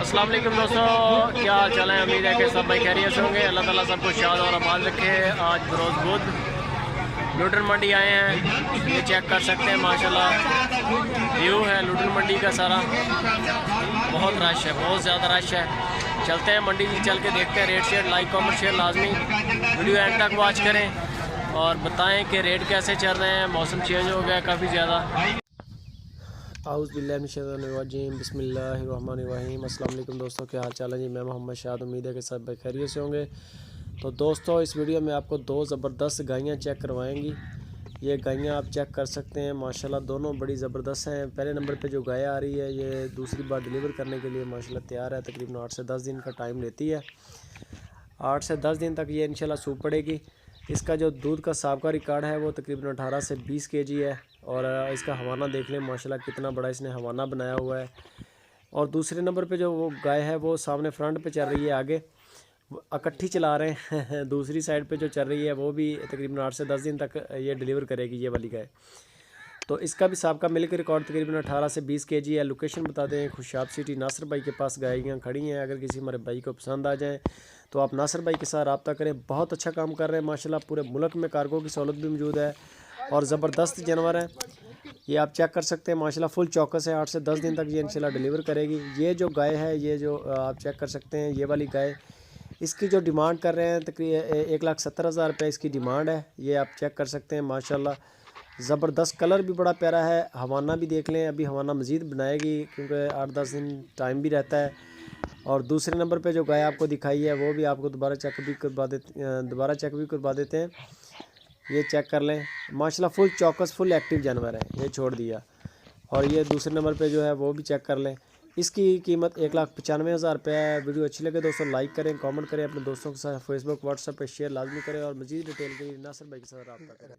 अस्सलाम वालेकुम दोस्तों, क्या हाल चाल है। उम्मीद है कि सब भाई खैरियत से होंगे। अल्लाह ताला सबको शाद और आबाद रखे। आज बरोज़ बुध लुटन मंडी आए हैं। ये चेक कर सकते हैं माशाल्लाह व्यू है लुटन मंडी का सारा। बहुत रश है, बहुत ज़्यादा रश है। चलते हैं मंडी चल के देखते हैं। Rate share like comment share लाजमी वीडियो एंड तक वॉच करें और बताएं कि रेट कैसे चल रहे हैं। मौसम चेंज हो गया काफ़ी ज़्यादा। आउज़ुबिल्लाहिमिनश्शैतानिर्रजीम बिस्मिल्लाहिर्रहमानिर्रहीम। अस्सलाम वालेकुम दोस्तों, क्या हाल चाल है जी। मैं मोहम्मद शाद, उम्मीद है कि सब खैरियत से होंगे। तो दोस्तों इस वीडियो में आपको दो ज़बरदस्त गायें चेक करवाएंगी। ये गायें आप चेक कर सकते हैं माशाल्लाह, दोनों बड़ी ज़बरदस्त हैं। पहले नंबर पे जो गाय आ रही है ये दूसरी बार डिलीवर करने के लिए माशाल्लाह तैयार है। तकरीबन 8 से 10 दिन का टाइम लेती है। 8 से 10 दिन तक ये इंशाल्लाह सूप पड़ेगी। इसका जो दूध का साबका रिकॉर्ड है वो तकरीबन 18 से 20 केजी है। और इसका हवाना देख लें माशाल्लाह कितना बड़ा इसने हवाना बनाया हुआ है। और दूसरे नंबर पे जो वो गाय है वो सामने फ्रंट पे चल रही है, आगे इकट्ठी चला रहे हैं। दूसरी साइड पे जो चल रही है वो भी तकरीबन 8 से 10 दिन तक ये डिलीवर करेगी ये वाली गाय। तो इसका भी साबका मिल्क रिकॉर्ड तकरीबन 18 से 20 केजी है। लोकेशन बता दें, खुशाब सिटी नासिर भाई के पास गायें खड़ी हैं। अगर किसी हमारे भाई को पसंद आ जाए तो आप नासिर भाई के साथ रब्ता करें। बहुत अच्छा काम कर रहे हैं माशाल्लाह। पूरे मुल्क में कार्गो की सहूलत भी मौजूद है और ज़बरदस्त जानवर है। ये आप चेक कर सकते हैं माशाल्लाह फुल चौकस है। 8 से 10 दिन तक ये इंशाल्लाह डिलीवर करेगी। ये जो गाय है ये जो आप चेक कर सकते हैं ये वाली गाय, इसकी जो डिमांड कर रहे हैं तकरीबन 1,70,000 रुपये इसकी डिमांड है। ये आप चेक कर सकते हैं माशाल्लाह ज़बरदस्त। कलर भी बड़ा प्यारा है। हवाना भी देख लें, अभी हवाना मज़ीद बनाएगी क्योंकि 8-10 दिन टाइम भी रहता है। और दूसरे नंबर पे जो गाय आपको दिखाई है वो भी आपको दोबारा चेक भी करवा देते हैं। ये चेक कर लें माशाल्लाह फुल चौकस फुल एक्टिव जानवर है। ये छोड़ दिया। और ये दूसरे नंबर पे जो है वो भी चेक कर लें। इसकी कीमत 1,95,000 रुपये है। वीडियो अच्छी लगे दोस्तों लाइक करें, कमेंट करें, अपने दोस्तों के साथ फेसबुक व्हाट्सएप पे शेयर लाजमी करें और मज़ीद डिटेल के लिए नासिर भाई के साथ रब्ता करें।